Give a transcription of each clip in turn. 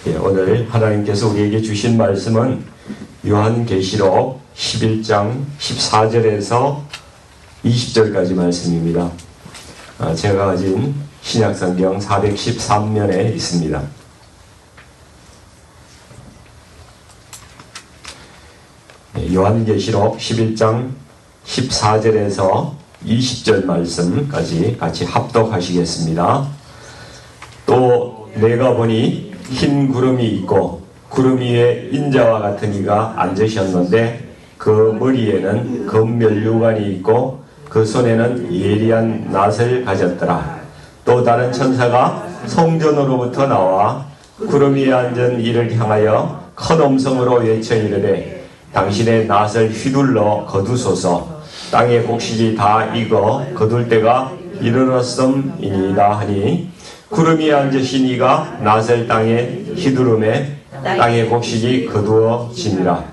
오늘 하나님께서 우리에게 주신 말씀은 요한계시록 11장 14절에서 20절까지 말씀입니다. 제가 가진 신약성경 413면에 있습니다. 요한계시록 11장 14절에서 20절 말씀까지 같이 합독하시겠습니다. 또 내가 보니 흰 구름이 있고 구름 위에 인자와 같은 이가 앉으셨는데 그 머리에는 금면류관이 있고 그 손에는 예리한 낫을 가졌더라. 또 다른 천사가 성전으로부터 나와 구름 위에 앉은 이를 향하여 큰 음성으로 외쳐 이르되 당신의 낫을 휘둘러 거두소서. 땅의 곡식이 다 익어 거둘 때가 이르렀음이니이다 하니 구름 위에 앉으신 이가 낫을 땅에 휘두르매 땅의 곡식이 거두어지니라.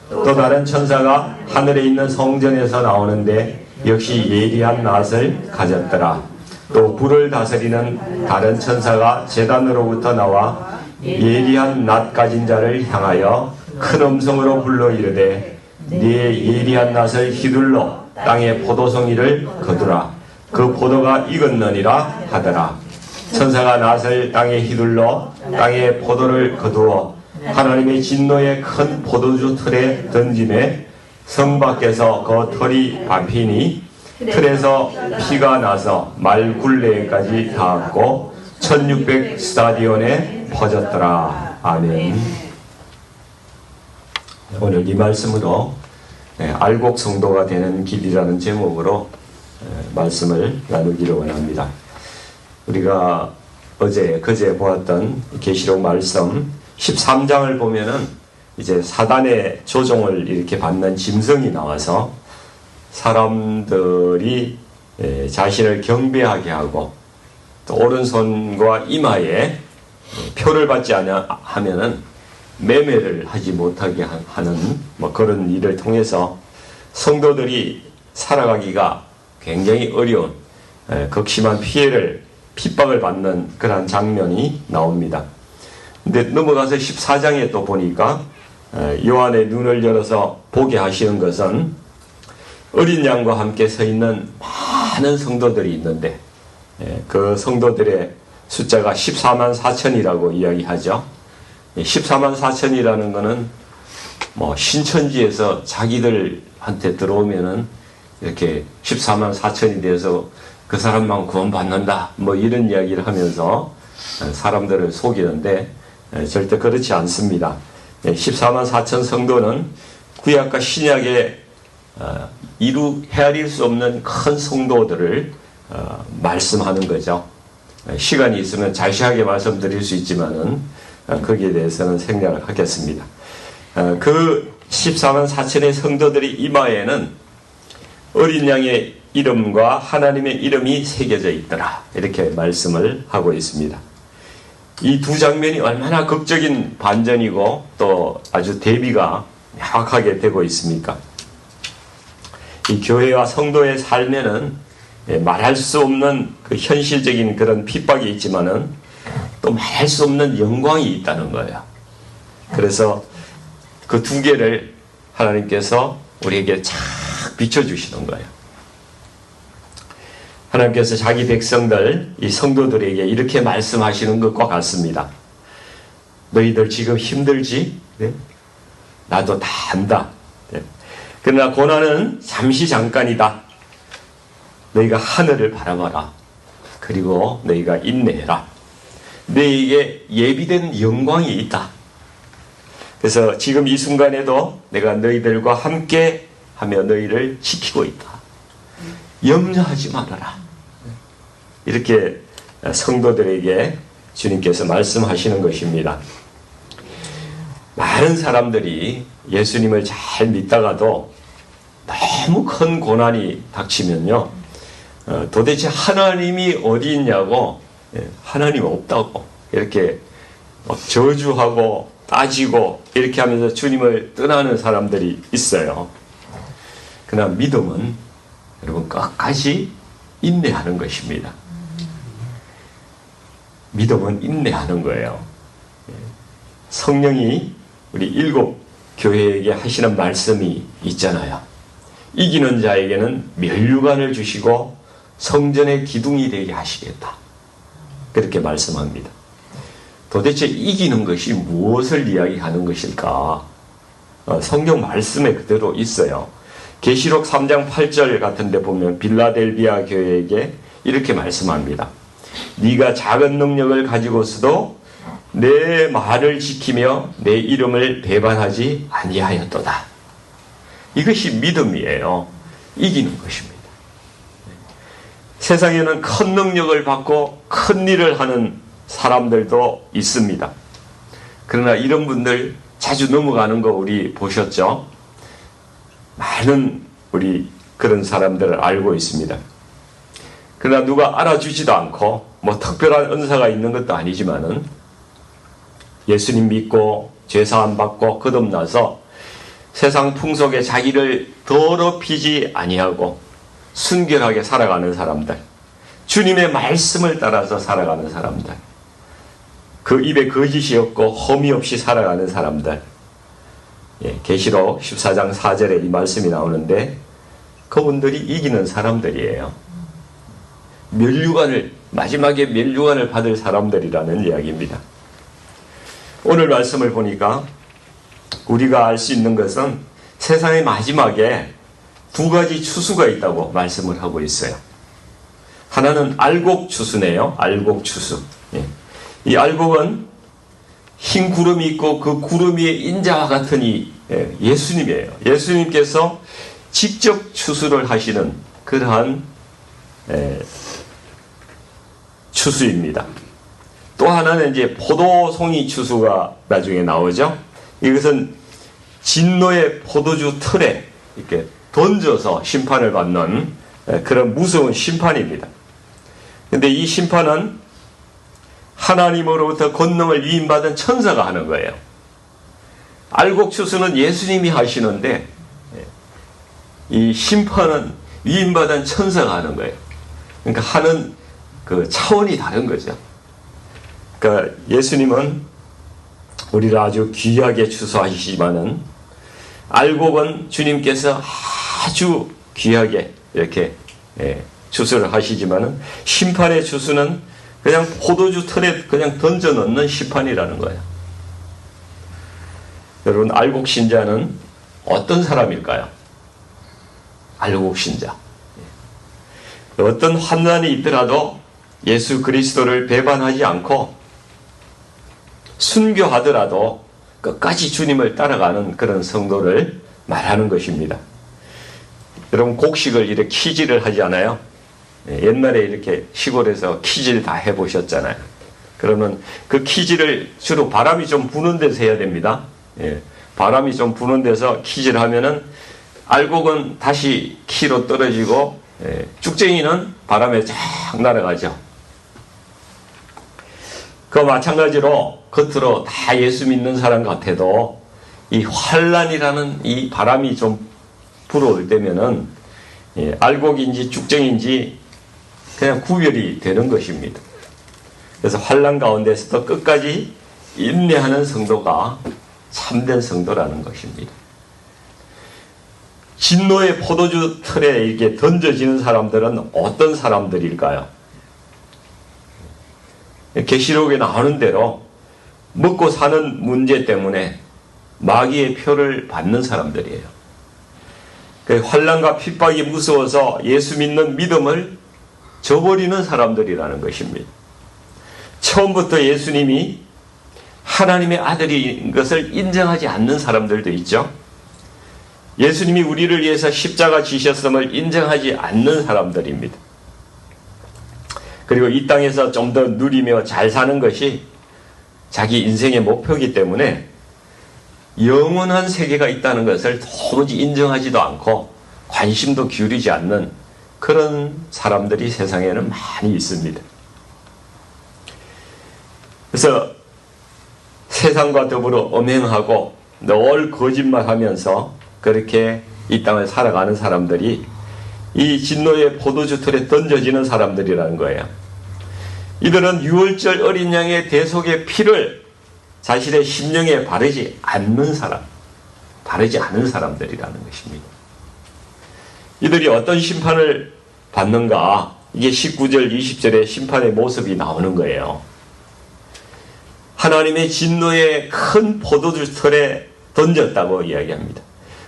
또 다른 천사가 하늘에 있는 성전에서 나오는데 역시 예리한 낫을 가졌더라. 또 불을 다스리는 다른 천사가 제단으로부터 나와 예리한 낫 가진 자를 향하여 큰 음성으로 불러 이르되 네 예리한 낫을 휘둘러 땅의 포도송이를 거두라. 그 포도가 익었느니라 하더라. 천사가 낫을 땅에 휘둘러 땅의 포도를 거두어 하나님의 진노의 큰 포도주 틀에 던지매 성 밖에서 그 털이 밟히니 틀에서 피가 나서 말 굴레까지 닿았고 1600 스타디온에 퍼졌더라. 아멘. 오늘 이 말씀으로 알곡 성도가 되는 길이라는 제목으로 말씀을 나누기를 원합니다. 우리가 그제 보았던 계시록 말씀 13장을 보면은 이제 사단의 조종을 이렇게 받는 짐승이 나와서 사람들이 자신을 경배하게 하고 또 오른손과 이마에 표를 받지 하면은 매매를 하지 못하게 하는 그런 일을 통해서 성도들이 살아가기가 굉장히 어려운 극심한 핍박을 받는 그러한 장면이 나옵니다. 근데 넘어가서 14장에 또 보니까 요한의 눈을 열어서 보게 하시는 것은 어린 양과 함께 서 있는 많은 성도들이 있는데 그 성도들의 숫자가 14만 4천이라고 이야기하죠. 14만 4천이라는 것은 신천지에서 자기들한테 들어오면은 이렇게 14만 4천이 돼서 그 사람만 구원받는다 이런 이야기를 하면서 사람들을 속이는데 절대 그렇지 않습니다. 14만 4천 성도는 구약과 신약에 헤아릴 수 없는 큰 성도들을 말씀하는 거죠. 시간이 있으면 자세하게 말씀드릴 수 있지만은 거기에 대해서는 생략을 하겠습니다. 그 14만 4천의 성도들의 이마에는 어린 양의 이름과 하나님의 이름이 새겨져 있더라. 이렇게 말씀을 하고 있습니다. 이 두 장면이 얼마나 극적인 반전이고 또 아주 대비가 명확하게 되고 있습니까? 이 교회와 성도의 삶에는 말할 수 없는 그 현실적인 그런 핍박이 있지만은 또 말할 수 없는 영광이 있다는 거예요. 그래서 그 두 개를 하나님께서 우리에게 착 비춰주시는 거예요. 하나님께서 자기 백성들, 이 성도들에게 이렇게 말씀하시는 것과 같습니다. 너희들 지금 힘들지? 네? 나도 다 안다. 네. 그러나 고난은 잠시 잠깐이다. 너희가 하늘을 바라봐라. 그리고 너희가 인내해라. 너희에게 예비된 영광이 있다. 그래서 지금 이 순간에도 내가 너희들과 함께 하며 너희를 지키고 있다. 염려하지 말아라. 이렇게 성도들에게 주님께서 말씀하시는 것입니다. 많은 사람들이 예수님을 잘 믿다가도 너무 큰 고난이 닥치면요, 도대체 하나님이 어디 있냐고, 하나님 없다고 이렇게 저주하고 따지고 이렇게 하면서 주님을 떠나는 사람들이 있어요. 그러나 믿음은 여러분 끝까지 인내하는 것입니다. 믿음은 인내하는 거예요. 성령이 우리 일곱 교회에게 하시는 말씀이 있잖아요. 이기는 자에게는 면류관을 주시고 성전의 기둥이 되게 하시겠다. 그렇게 말씀합니다. 도대체 이기는 것이 무엇을 이야기하는 것일까? 성경 말씀에 그대로 있어요. 계시록 3장 8절 같은 데 보면 빌라델비아 교회에게 이렇게 말씀합니다. 네가 작은 능력을 가지고서도 내 말을 지키며 내 이름을 배반하지 아니하였도다. 이것이 믿음이에요. 이기는 것입니다. 세상에는 큰 능력을 받고 큰 일을 하는 사람들도 있습니다. 그러나 이런 분들 자주 넘어가는 거 우리 보셨죠? 많은 우리 그런 사람들을 알고 있습니다. 그러나 누가 알아주지도 않고 뭐 특별한 은사가 있는 것도 아니지만은 예수님 믿고 죄사함 받고 거듭나서 세상 풍속에 자기를 더럽히지 아니하고 순결하게 살아가는 사람들, 주님의 말씀을 따라서 살아가는 사람들, 그 입에 거짓이 없고 험이 없이 살아가는 사람들, 계시록 14장 4절에 이 말씀이 나오는데 그분들이 이기는 사람들이에요. 마지막에 면류관을 받을 사람들이라는 이야기입니다. 오늘 말씀을 보니까 우리가 알 수 있는 것은 세상의 마지막에 두 가지 추수가 있다고 말씀을 하고 있어요. 하나는 알곡 추수네요. 알곡 추수. 이 알곡은 흰 구름이 있고 그 구름 위에 인자와 같은 이 예수님이에요. 예수님께서 직접 추수를 하시는 그러한 추수입니다. 또 하나는 이제 포도송이 추수가 나중에 나오죠. 이것은 진노의 포도주 틀에 이렇게 던져서 심판을 받는 그런 무서운 심판입니다. 근데 이 심판은 하나님으로부터 권능을 위임받은 천사가 하는 거예요. 알곡 추수는 예수님이 하시는데 이 심판은 위임받은 천사가 하는 거예요. 그러니까 하는 그 차원이 다른 거죠. 그러니까 예수님은 우리를 아주 귀하게 추수하시지만은 알곡은 주님께서 아주 귀하게 이렇게 추수를 하시지만은 심판의 추수는 그냥 포도주 틀에 그냥 던져 넣는 심판이라는 거예요. 여러분, 알곡 신자는 어떤 사람일까요? 알곡 신자. 어떤 환난이 있더라도 예수 그리스도를 배반하지 않고 순교하더라도 끝까지 주님을 따라가는 그런 성도를 말하는 것입니다. 여러분, 곡식을 이렇게 키질을 하지 않아요? 옛날에 이렇게 시골에서 키질 다 해보셨잖아요. 그러면 그 키질을 주로 바람이 좀 부는 데서 해야 됩니다. 바람이 좀 부는 데서 키질하면은 알곡은 다시 키로 떨어지고 쭉쟁이는 바람에 쫙 날아가죠. 그 마찬가지로 겉으로 다 예수 믿는 사람 같아도 이 환난이라는 이 바람이 좀 불어올 때면은 알곡인지 쭉쟁인지 그냥 구별이 되는 것입니다. 그래서 환난 가운데서도 끝까지 인내하는 성도가 참된 성도라는 것입니다. 진노의 포도주 틀에 이렇게 던져지는 사람들은 어떤 사람들일까요? 계시록에 나오는 대로 먹고 사는 문제 때문에 마귀의 표를 받는 사람들이에요. 환난과 핍박이 무서워서 예수 믿는 믿음을 저버리는 사람들이라는 것입니다. 처음부터 예수님이 하나님의 아들인 것을 인정하지 않는 사람들도 있죠. 예수님이 우리를 위해서 십자가 지셨음을 인정하지 않는 사람들입니다. 그리고 이 땅에서 좀 더 누리며 잘 사는 것이 자기 인생의 목표이기 때문에 영원한 세계가 있다는 것을 도무지 인정하지도 않고 관심도 기울이지 않는 그런 사람들이 세상에는 많이 있습니다. 그래서 세상과 더불어 엄행하고 늘 거짓말하면서 그렇게 이 땅을 살아가는 사람들이 이 진노의 포도주 틀에 던져지는 사람들이라는 거예요. 이들은 유월절 어린 양의 대속의 피를 자신의 심령에 바르지 않는 사람, 바르지 않은 사람들이라는 것입니다. 이들이 어떤 심판을 받는가? 이게 19절, 20절에 심판의 모습이 나오는 거예요. 하나님의 진노의 큰 포도주 틀에 던졌다고 이야기합니다.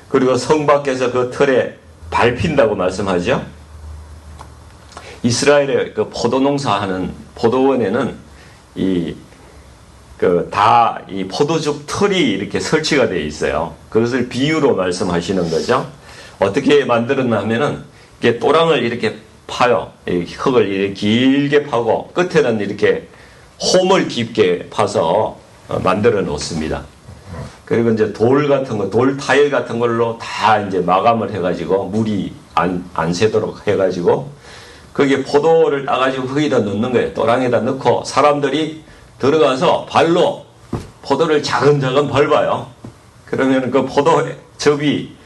그리고 성 밖에서 그 틀에 밟힌다고 말씀하죠. 이스라엘의 그 포도 농사하는 포도원에는 이 포도죽 틀이 이렇게 설치가 되어 있어요. 그것을 비유로 말씀하시는 거죠. 어떻게 만들었나 하면은 이게 또랑을 이렇게 파요. 흙을 이렇게 길게 파고 끝에는 이렇게 홈을 깊게 파서 만들어 놓습니다. 그리고 이제 돌 같은 거, 돌 타일 같은 걸로 다 이제 마감을 해가지고 물이 안 새도록 해가지고 거기에 포도를 따가지고 거기다 넣는 거예요. 또랑에다 넣고 사람들이 들어가서 발로 포도를 자근자근 밟아요. 그러면 그 포도즙이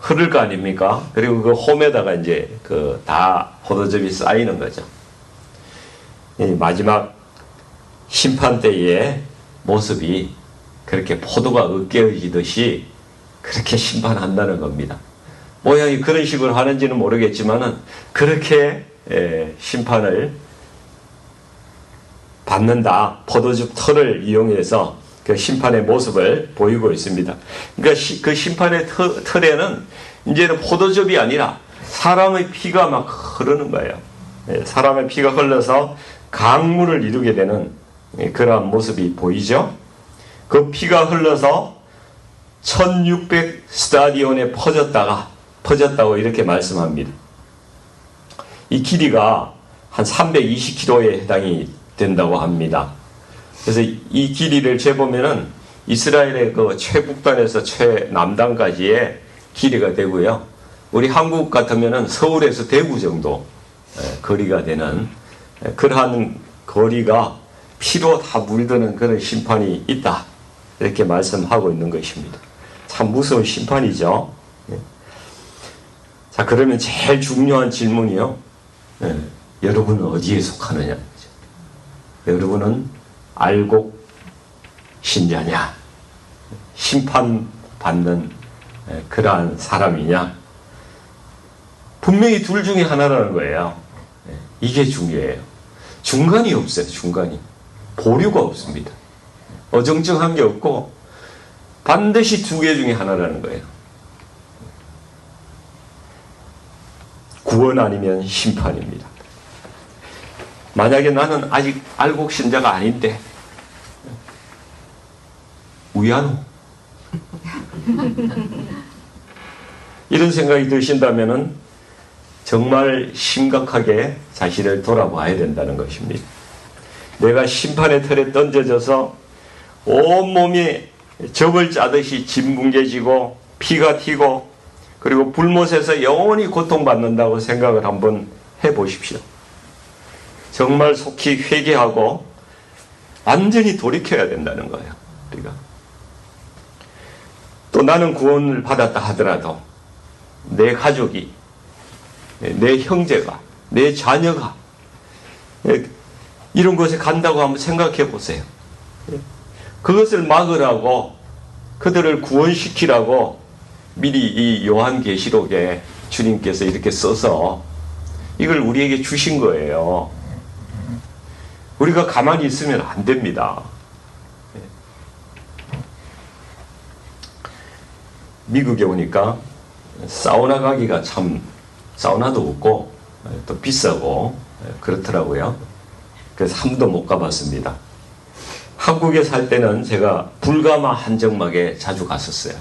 흐를 거 아닙니까? 그리고 그 홈에다가 이제 다 포도즙이 쌓이는 거죠. 이 마지막 심판 때의 모습이 그렇게 포도가 으깨어지듯이 그렇게 심판한다는 겁니다. 모양이 그런 식으로 하는지는 모르겠지만은 그렇게 심판을 받는다. 포도즙 털을 이용해서 그 심판의 모습을 보이고 있습니다. 그러니까 그 심판의 털에는 이제는 포도즙이 아니라 사람의 피가 막 흐르는 거예요. 사람의 피가 흘러서 강물을 이루게 되는 그러한 모습이 보이죠. 그 피가 흘러서 1600 스타디온에 퍼졌다고 이렇게 말씀합니다. 이 길이가 한 320km에 해당이 된다고 합니다. 그래서 이 길이를 재보면은 이스라엘의 그 최북단에서 최남단까지의 길이가 되고요. 우리 한국 같으면은 서울에서 대구 정도 거리가 되는 그러한 거리가 피로 다 물드는 그런 심판이 있다. 이렇게 말씀하고 있는 것입니다. 참 무서운 심판이죠. 자, 그러면 제일 중요한 질문이요. 여러분은 어디에 속하느냐? 여러분은 알곡 신자냐? 심판받는 그러한 사람이냐? 분명히 둘 중에 하나라는 거예요. 이게 중요해요. 중간이 없어요. 중간이. 보류가 없습니다. 어정쩡한 게 없고 반드시 두 개 중에 하나라는 거예요. 구원 아니면 심판입니다. 만약에 나는 아직 알곡 신자가 아닌데 우야노 이런 생각이 드신다면은 정말 심각하게 자신을 돌아봐야 된다는 것입니다. 내가 심판의 틀에 던져져서 온몸이 접을 짜듯이 짓뭉개지고 피가 튀고 그리고 불못에서 영원히 고통받는다고 생각을 한번 해보십시오. 정말 속히 회개하고 완전히 돌이켜야 된다는 거예요. 우리가. 또 나는 구원을 받았다 하더라도 내 가족이, 내 형제가, 내 자녀가 이런 곳에 간다고 한번 생각해 보세요. 그것을 막으라고 그들을 구원시키라고 미리 이 요한계시록에 주님께서 이렇게 써서 이걸 우리에게 주신 거예요. 우리가 가만히 있으면 안 됩니다. 미국에 오니까 사우나 가기가 참 사우나도 없고 또 비싸고 그렇더라고요. 그래서 한 번도 못 가봤습니다. 한국에 살 때는 제가 불가마 한정막에 자주 갔었어요.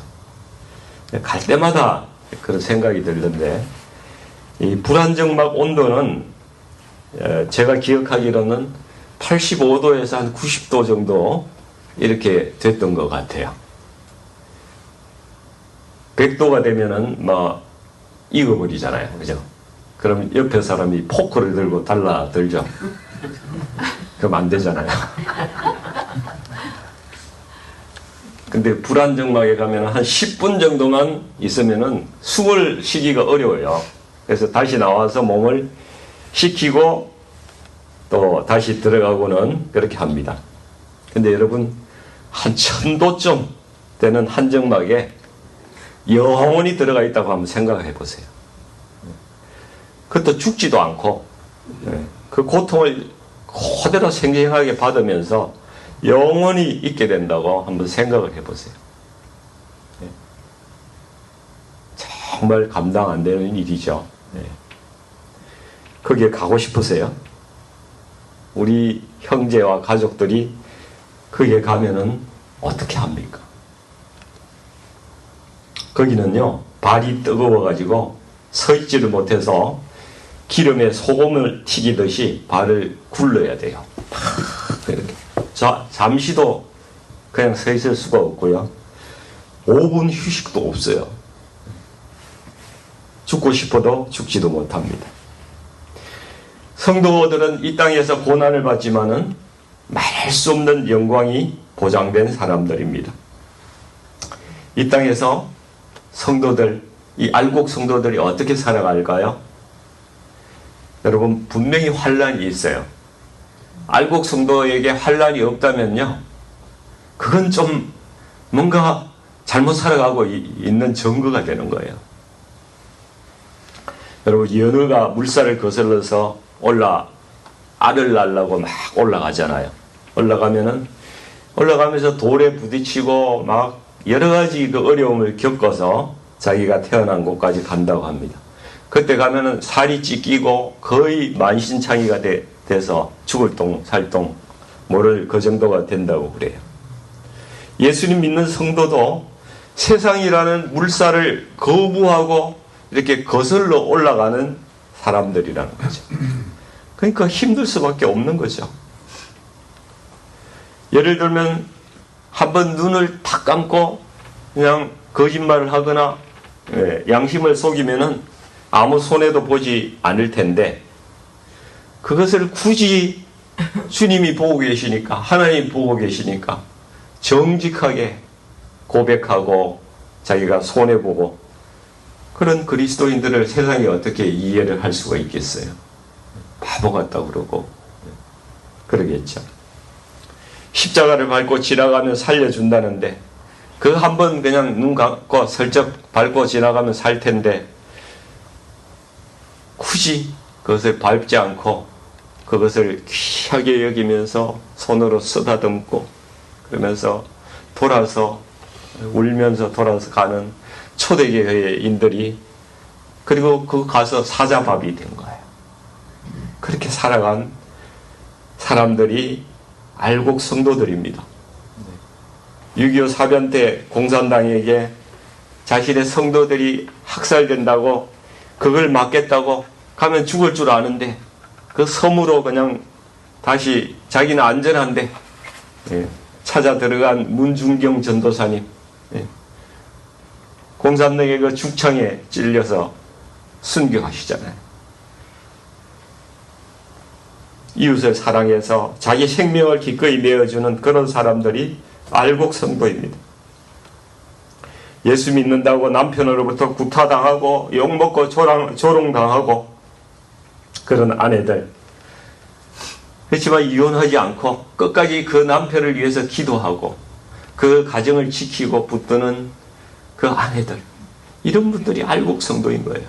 갈 때마다 그런 생각이 들던데 이 불안정막 온도는 제가 기억하기로는 85도에서 한 90도 정도 이렇게 됐던 것 같아요. 100도가 되면은 뭐 익어버리잖아요. 그죠? 그럼 옆에 사람이 포크를 들고 달라들죠. 그럼 안 되잖아요. 근데 불안정막에 가면 한 10분 정도만 있으면은 숨을 쉬기가 어려워요. 그래서 다시 나와서 몸을 식히고 또 다시 들어가고는 그렇게 합니다. 근데 여러분, 한 1000도쯤 되는 한정막에 영원히 들어가 있다고 한번 생각을 해보세요. 그것도 죽지도 않고 그 고통을 그대로 생생하게 받으면서 영원히 있게 된다고 한번 생각을 해보세요. 정말 감당 안 되는 일이죠. 거기에 가고 싶으세요? 우리 형제와 가족들이 거기에 가면은 어떻게 합니까? 거기는요, 발이 뜨거워가지고 서 있지를 못해서 기름에 소금을 튀기듯이 발을 굴러야 돼요. 이렇게. 잠시도 그냥 서 있을 수가 없고요. 5분 휴식도 없어요. 죽고 싶어도 죽지도 못합니다. 성도들은 이 땅에서 고난을 받지만은 말할 수 없는 영광이 보장된 사람들입니다. 이 땅에서 성도들, 이 알곡 성도들이 어떻게 살아갈까요? 여러분, 분명히 환난이 있어요. 알곡 성도에게 환난이 없다면요, 그건 좀 뭔가 잘못 살아가고 있는 증거가 되는 거예요. 여러분, 연어가 물살을 거슬러서 알을 낳으려고 막 올라가잖아요. 올라가면서 돌에 부딪히고 막 여러 가지 그 어려움을 겪어서 자기가 태어난 곳까지 간다고 합니다. 그때 가면은 살이 찢기고 거의 만신창이가 돼서 죽을 똥 살똥 모를 그 정도가 된다고 그래요. 예수님 믿는 성도도 세상이라는 물살을 거부하고 이렇게 거슬러 올라가는 사람들이라는 거죠. 그러니까 힘들 수밖에 없는 거죠. 예를 들면 한번 눈을 탁 감고 그냥 거짓말을 하거나 양심을 속이면은 아무 손해도 보지 않을 텐데, 그것을 굳이 주님이 보고 계시니까, 하나님 보고 계시니까 정직하게 고백하고 자기가 손해보고, 그런 그리스도인들을 세상이 어떻게 이해를 할 수가 있겠어요? 바보 같다고 그러고 그러겠죠. 십자가를 밟고 지나가면 살려준다는데, 그 한 번 그냥 눈 감고 슬쩍 밟고 지나가면 살 텐데, 굳이 그것을 밟지 않고 그것을 귀하게 여기면서 손으로 쓰다듬고 그러면서 울면서 돌아서 가는 초대교회인들이, 그리고 그 가서 사자밥이 된 거예요. 그렇게 살아간 사람들이 알곡 성도들입니다. 6.25 사변 때 공산당에게 자신의 성도들이 학살된다고, 그걸 막겠다고 가면 죽을 줄 아는데 그 섬으로 그냥 다시 자기는 안전한데 찾아 들어간 문중경 전도사님, 공산당의 그 죽창에 찔려서 순교하시잖아요. 이웃을 사랑해서 자기 생명을 기꺼이 내어주는 그런 사람들이 알곡 성도입니다. 예수 믿는다고 남편으로부터 구타당하고 욕먹고 조롱당하고 그런 아내들, 그렇지만 이혼하지 않고 끝까지 그 남편을 위해서 기도하고 그 가정을 지키고 붙드는 그 아내들, 이런 분들이 알곡 성도인 거예요.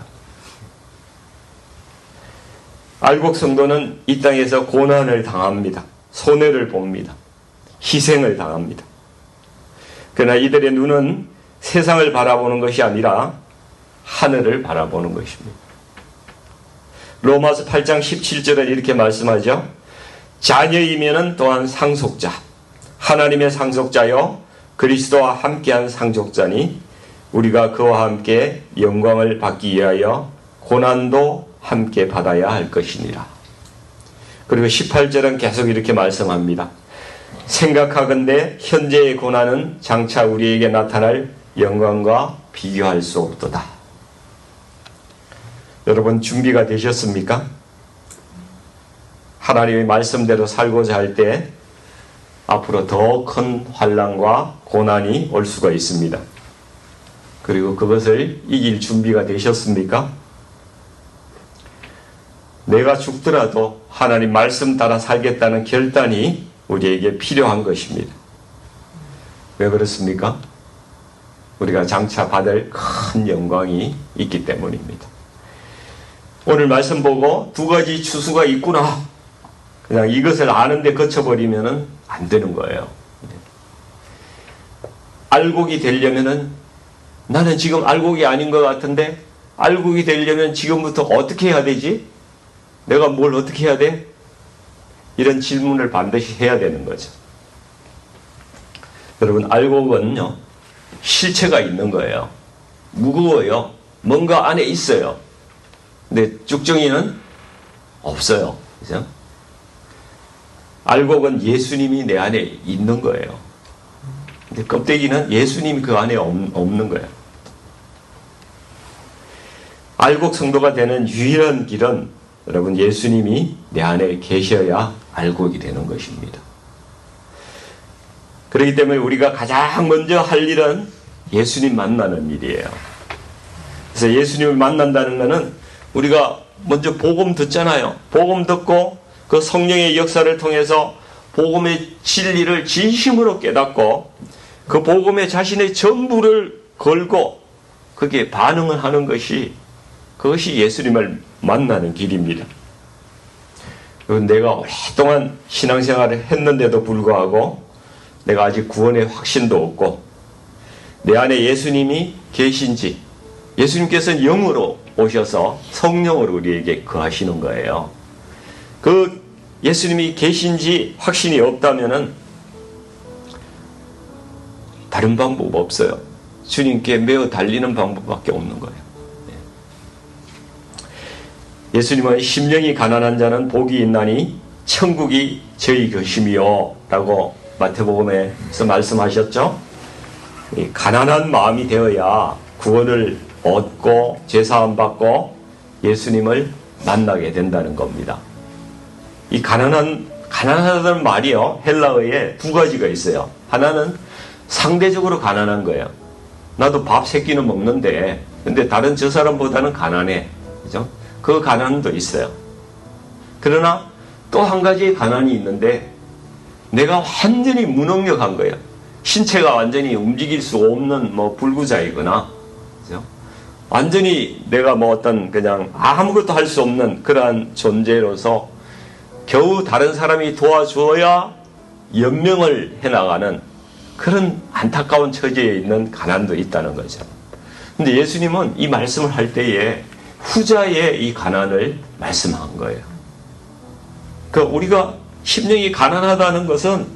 알곡 성도는 이 땅에서 고난을 당합니다. 손해를 봅니다. 희생을 당합니다. 그러나 이들의 눈은 세상을 바라보는 것이 아니라 하늘을 바라보는 것입니다. 로마서 8장 17절에 이렇게 말씀하죠. 자녀이면은 또한 상속자, 하나님의 상속자요 그리스도와 함께한 상속자니 우리가 그와 함께 영광을 받기 위하여 고난도 함께 받아야 할 것이니라. 그리고 18절은 계속 이렇게 말씀합니다. 생각하건대 현재의 고난은 장차 우리에게 나타날 영광과 비교할 수 없도다. 여러분, 준비가 되셨습니까? 하나님의 말씀대로 살고자 할 때 앞으로 더 큰 환난과 고난이 올 수가 있습니다. 그리고 그것을 이길 준비가 되셨습니까? 내가 죽더라도 하나님 말씀 따라 살겠다는 결단이 우리에게 필요한 것입니다. 왜 그렇습니까? 우리가 장차 받을 큰 영광이 있기 때문입니다. 오늘 말씀 보고 두 가지 추수가 있구나. 그냥 이것을 아는데 거쳐버리면 안 되는 거예요. 알곡이 되려면은 나는 지금 알곡이 아닌 것 같은데 알곡이 되려면 지금부터 어떻게 해야 되지? 내가 뭘 어떻게 해야 돼? 이런 질문을 반드시 해야 되는 거죠. 여러분, 알곡은요, 실체가 있는 거예요. 무거워요. 뭔가 안에 있어요. 근데 쭉정이는 없어요. 그죠? 알곡은 예수님이 내 안에 있는 거예요. 근데 껍데기는 예수님이 그 안에 없는 거예요. 알곡 성도가 되는 유일한 길은 여러분 예수님이 내 안에 계셔야 알곡이 되는 것입니다. 그렇기 때문에 우리가 가장 먼저 할 일은 예수님 만나는 일이에요. 그래서 예수님을 만난다는 것은 우리가 먼저 복음 듣잖아요. 복음 듣고 그 성령의 역사를 통해서 복음의 진리를 진심으로 깨닫고 그 복음에 자신의 전부를 걸고 거기에 반응을 하는 것이 그것이 예수님을 만나는 길입니다. 내가 오랫동안 신앙생활을 했는데도 불구하고 내가 아직 구원의 확신도 없고 내 안에 예수님이 계신지 예수님께서는 영으로 오셔서 성령으로 우리에게 거하시는 거예요. 그 예수님이 계신지 확신이 없다면은 다른 방법 없어요. 주님께 매어 달리는 방법밖에 없는 거예요. 예수님은 심령이 가난한 자는 복이 있나니 천국이 저희 것임이요 라고 마태복음에서 말씀하셨죠. 이 가난한 마음이 되어야 구원을 얻고 죄사함 받고 예수님을 만나게 된다는 겁니다. 이 가난하다는 말이요, 헬라어에 두 가지가 있어요. 하나는 상대적으로 가난한 거예요. 나도 밥 세 끼는 먹는데 근데 다른 저 사람보다는 가난해. 그죠? 그 가난도 있어요. 그러나 또 한 가지의 가난이 있는데 내가 완전히 무능력한 거예요. 신체가 완전히 움직일 수 없는 불구자이거나, 그죠? 완전히 내가 어떤 그냥 아무것도 할 수 없는 그러한 존재로서 겨우 다른 사람이 도와줘야 연명을 해나가는 그런 안타까운 처지에 있는 가난도 있다는 거죠. 근데 예수님은 이 말씀을 할 때에 후자의 이 가난을 말씀한 거예요. 그러니까 우리가 심령이 가난하다는 것은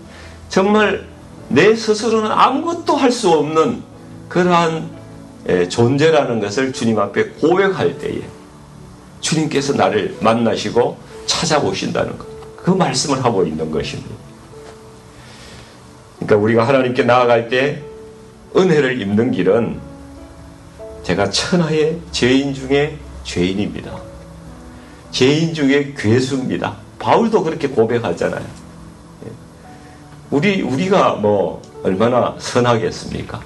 정말 내 스스로는 아무것도 할 수 없는 그러한 존재라는 것을 주님 앞에 고백할 때에 주님께서 나를 만나시고 찾아오신다는 것. 그 말씀을 하고 있는 것입니다. 그러니까 우리가 하나님께 나아갈 때 은혜를 입는 길은 제가 천하의 죄인 중에 죄인입니다. 죄인 중에 괴수입니다. 바울도 그렇게 고백하잖아요. 우리가 얼마나 선하겠습니까?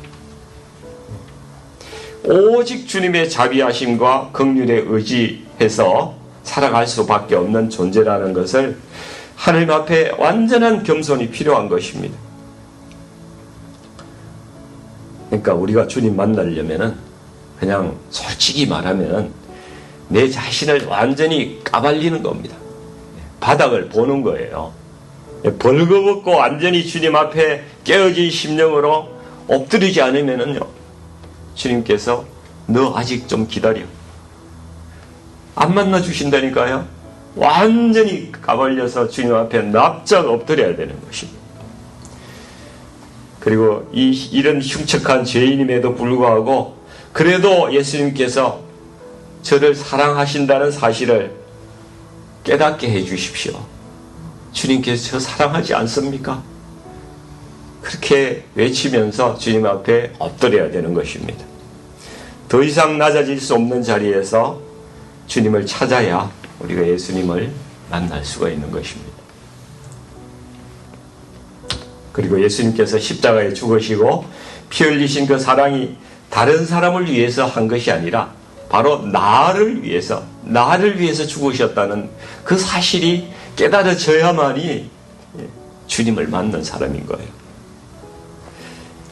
오직 주님의 자비하심과 긍휼에 의지해서 살아갈 수밖에 없는 존재라는 것을 하나님 앞에 완전한 겸손이 필요한 것입니다. 그러니까 우리가 주님 만나려면은 그냥 솔직히 말하면 내 자신을 완전히 까발리는 겁니다. 바닥을 보는 거예요. 벌거벗고 완전히 주님 앞에 깨어진 심령으로 엎드리지 않으면은요, 주님께서 너 아직 좀 기다려. 안 만나 주신다니까요. 완전히 까발려서 주님 앞에 납작 엎드려야 되는 것입니다. 그리고 이런 흉측한 죄인임에도 불구하고 그래도 예수님께서 저를 사랑하신다는 사실을 깨닫게 해 주십시오. 주님께서 저 사랑하지 않습니까? 그렇게 외치면서 주님 앞에 엎드려야 되는 것입니다. 더 이상 낮아질 수 없는 자리에서 주님을 찾아야 우리가 예수님을 만날 수가 있는 것입니다. 그리고 예수님께서 십자가에 죽으시고 피 흘리신 그 사랑이 다른 사람을 위해서 한 것이 아니라 바로 나를 위해서 죽으셨다는 그 사실이 깨달아져야만이 주님을 만난 사람인 거예요.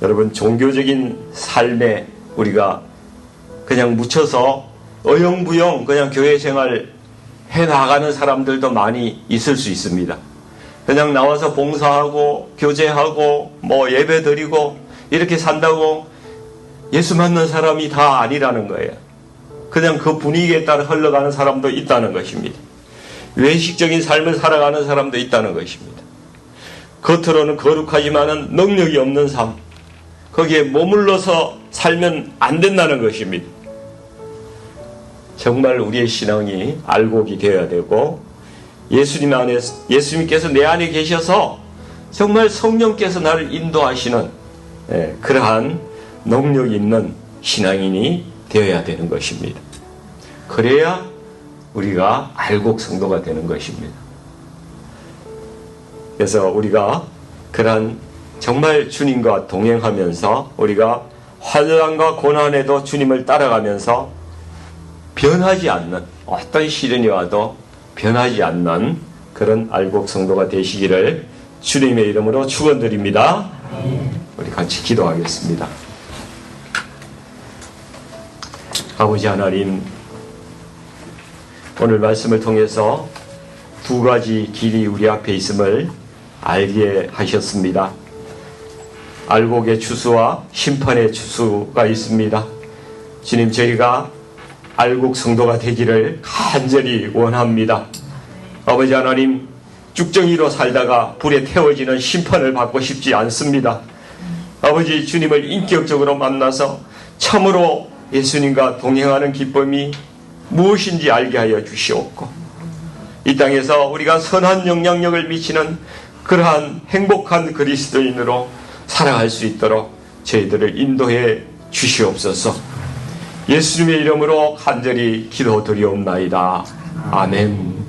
여러분, 종교적인 삶에 우리가 그냥 묻혀서 어영부영 그냥 교회 생활 해나가는 사람들도 많이 있을 수 있습니다. 그냥 나와서 봉사하고 교제하고 뭐 예배 드리고 이렇게 산다고 예수 믿는 사람이 다 아니라는 거예요. 그냥 그 분위기에 따라 흘러가는 사람도 있다는 것입니다. 외식적인 삶을 살아가는 사람도 있다는 것입니다. 겉으로는 거룩하지만은 능력이 없는 삶, 거기에 머물러서 살면 안 된다는 것입니다. 정말 우리의 신앙이 알곡이 되어야 되고, 예수님께서 내 안에 계셔서 정말 성령께서 나를 인도하시는 그러한 능력 있는 신앙인이 되어야 되는 것입니다. 그래야 우리가 알곡 성도가 되는 것입니다. 그래서 우리가 그러한 정말 주님과 동행하면서 우리가 환난과 고난에도 주님을 따라가면서 변하지 않는, 어떤 시련이 와도 변하지 않는 그런 알곡 성도가 되시기를 주님의 이름으로 축원드립니다. 우리 같이 기도하겠습니다. 아버지 하나님, 오늘 말씀을 통해서 두 가지 길이 우리 앞에 있음을 알게 하셨습니다. 알곡의 추수와 심판의 추수가 있습니다. 주님, 저희가 알곡 성도가 되기를 간절히 원합니다. 아버지 하나님, 쭉정이로 살다가 불에 태워지는 심판을 받고 싶지 않습니다. 아버지, 주님을 인격적으로 만나서 참으로 예수님과 동행하는 기쁨이 무엇인지 알게 하여 주시옵고, 이 땅에서 우리가 선한 영향력을 미치는 그러한 행복한 그리스도인으로 살아갈 수 있도록 저희들을 인도해 주시옵소서. 예수님의 이름으로 간절히 기도드리옵나이다. 아멘.